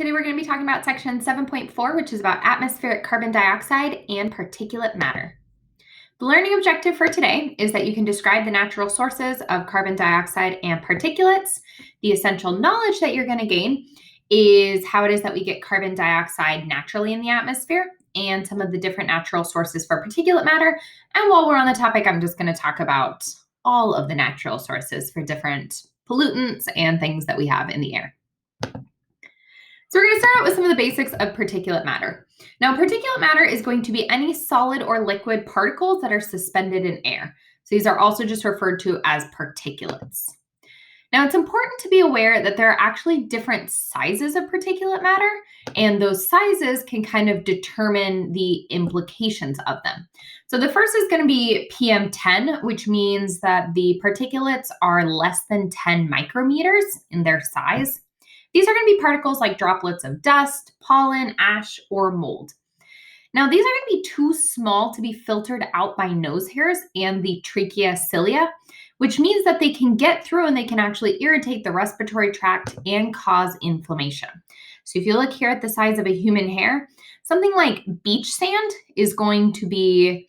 Today we're going to be talking about section 7.4, which is about atmospheric carbon dioxide and particulate matter. The learning objective for today is that you can describe the natural sources of carbon dioxide and particulates. The essential knowledge that you're going to gain is how it is that we get carbon dioxide naturally in the atmosphere and some of the different natural sources for particulate matter. And while we're on the topic, I'm just going to talk about all of the natural sources for different pollutants and things that we have in the air. So we're going to start out with some of the basics of particulate matter. Now, particulate matter is going to be any solid or liquid particles that are suspended in air. So these are also just referred to as particulates. Now, it's important to be aware that there are actually different sizes of particulate matter, and those sizes can kind of determine the implications of them. So the first is going to be PM10, which means that the particulates are less than 10 micrometers in their size. These are going to be particles like droplets of dust, pollen, ash, or mold. Now, these are going to be too small to be filtered out by nose hairs and the trachea cilia, which means that they can get through and they can actually irritate the respiratory tract and cause inflammation. So if you look here at the size of a human hair, something like beach sand is going to be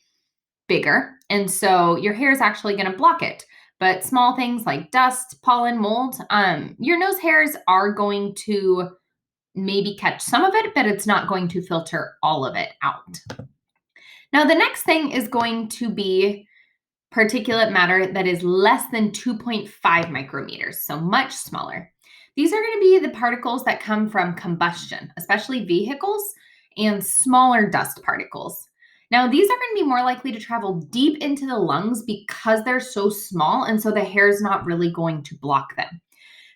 bigger, and so your hair is actually going to block it. But small things like dust, pollen, mold, your nose hairs are going to maybe catch some of it, but it's not going to filter all of it out. Now, the next thing is going to be particulate matter that is less than 2.5 micrometers, so much smaller. These are going to be the particles that come from combustion, especially vehicles, and smaller dust particles. Now, these are going to be more likely to travel deep into the lungs because they're so small, and so the hair is not really going to block them.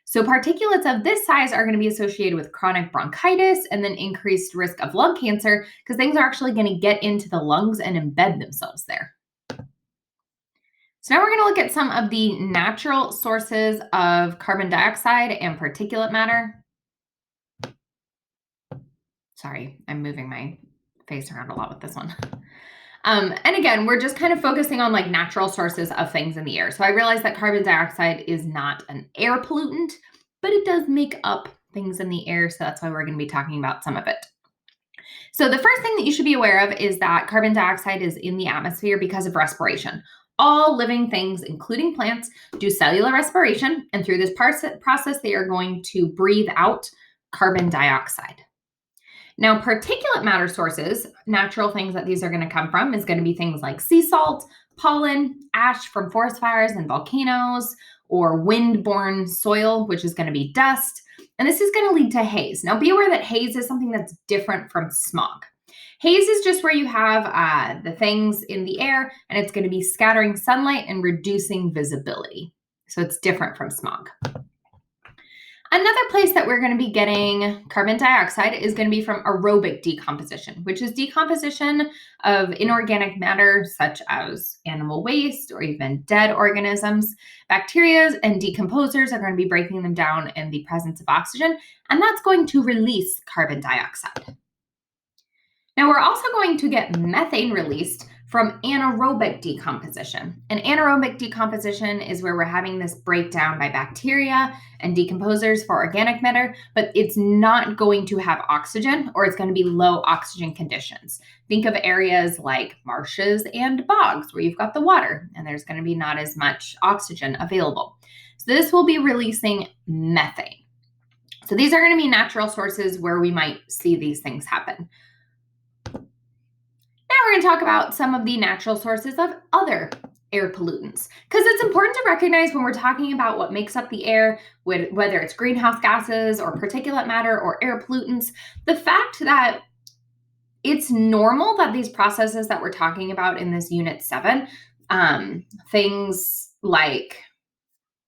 So particulates of this size are going to be associated with chronic bronchitis and then increased risk of lung cancer because things are actually going to get into the lungs and embed themselves there. So now we're going to look at some of the natural sources of carbon dioxide and particulate matter. Sorry, I'm moving my face around a lot with this one. And again, we're just kind of focusing on like natural sources of things in the air. So I realize that carbon dioxide is not an air pollutant, but it does make up things in the air. So that's why we're going to be talking about some of it. So the first thing that you should be aware of is that carbon dioxide is in the atmosphere because of respiration. All living things, including plants, do cellular respiration. And through this process, they are going to breathe out carbon dioxide. Now, particulate matter sources, natural things that these are going to come from, is going to be things like sea salt, pollen, ash from forest fires and volcanoes, or wind-borne soil, which is going to be dust. And this is going to lead to haze. Now, be aware that haze is something that's different from smog. Haze is just where you have the things in the air, and it's going to be scattering sunlight and reducing visibility. So it's different from smog. Another place that we're going to be getting carbon dioxide is going to be from aerobic decomposition, which is decomposition of inorganic matter such as animal waste or even dead organisms. Bacteria and decomposers are going to be breaking them down in the presence of oxygen, and that's going to release carbon dioxide. Now, we're also going to get methane released from anaerobic decomposition. And anaerobic decomposition is where we're having this breakdown by bacteria and decomposers for organic matter, but it's not going to have oxygen, or it's going to be low oxygen conditions. Think of areas like marshes and bogs where you've got the water and there's going to be not as much oxygen available. So this will be releasing methane. So these are going to be natural sources where we might see these things happen. Now we're going to talk about some of the natural sources of other air pollutants, because it's important to recognize when we're talking about what makes up the air, whether it's greenhouse gases or particulate matter or air pollutants, the fact that it's normal that these processes that we're talking about in this Unit 7, things like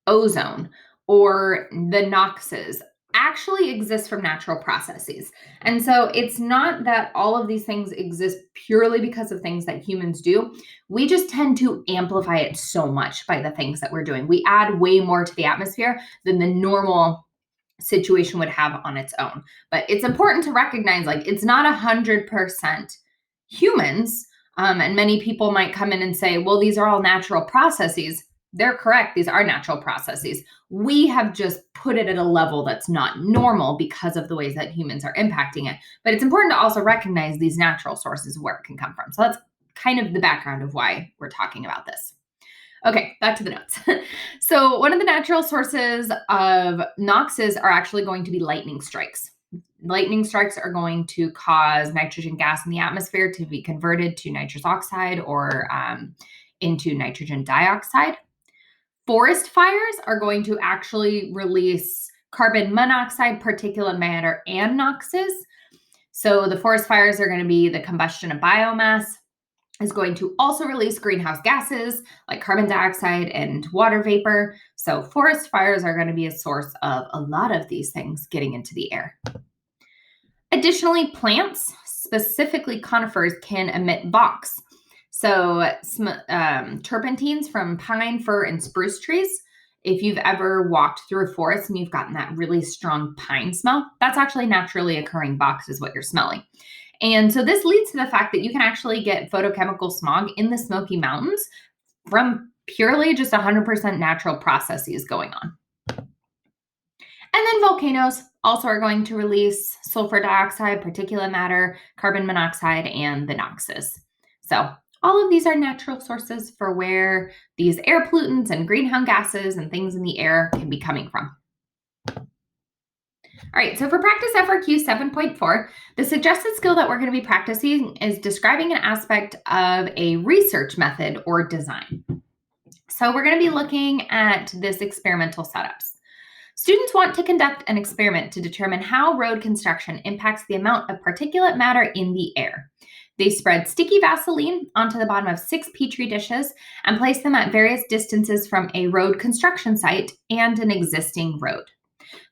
ozone or the NOxes, actually exist from natural processes. And so it's not that all of these things exist purely because of things that humans do. We just tend to amplify it so much by the things that we're doing. We add way more to the atmosphere than the normal situation would have on its own. But it's important to recognize, like, it's not 100% humans. And many people might come in and say, well, these are all natural processes. they're correct. These are natural processes. We have just put it at a level that's not normal because of the ways that humans are impacting it. But it's important to also recognize these natural sources where it can come from. So that's kind of the background of why we're talking about this. Okay, back to the notes. So one of the natural sources of NOxes are actually going to be lightning strikes. Lightning strikes are going to cause nitrogen gas in the atmosphere to be converted to nitrous oxide or into nitrogen dioxide. Forest fires are going to actually release carbon monoxide, particulate matter, and NOxes. So the forest fires are going to be the combustion of biomass, is going to also release greenhouse gases like carbon dioxide and water vapor. So forest fires are going to be a source of a lot of these things getting into the air. Additionally, plants, specifically conifers, can emit box. So terpenes from pine, fir, and spruce trees. If you've ever walked through a forest and you've gotten that really strong pine smell, that's actually naturally occurring box is what you're smelling. And so this leads to the fact that you can actually get photochemical smog in the Smoky Mountains from purely just 100% natural processes going on. And then volcanoes also are going to release sulfur dioxide, particulate matter, carbon monoxide, and the NOxes. So all of these are natural sources for where these air pollutants and greenhouse gases and things in the air can be coming from. All right, so for practice FRQ 7.4, the suggested skill that we're going to be practicing is describing an aspect of a research method or design. So we're going to be looking at this experimental setups. Students want to conduct an experiment to determine how road construction impacts the amount of particulate matter in the air. They spread sticky Vaseline onto the bottom of 6 Petri dishes and place them at various distances from a road construction site and an existing road.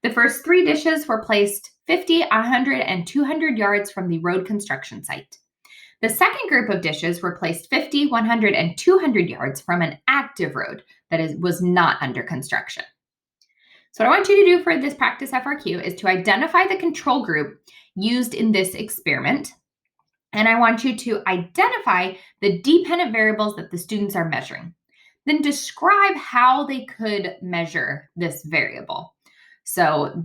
The first 3 dishes were placed 50, 100, and 200 yards from the road construction site. The second group of dishes were placed 50, 100, and 200 yards from an active road that was not under construction. So what I want you to do for this practice FRQ is to identify the control group used in this experiment. And I want you to identify the dependent variables that the students are measuring. Then describe how they could measure this variable. So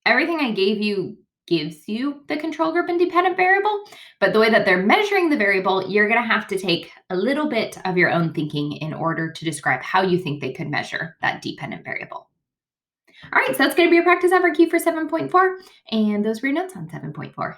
everything I gave you gives you the control group and dependent variable, but the way that they're measuring the variable, you're going to have to take a little bit of your own thinking in order to describe how you think they could measure that dependent variable. All right, so that's going to be your practice FRQ for 7.4, and those were your notes on 7.4.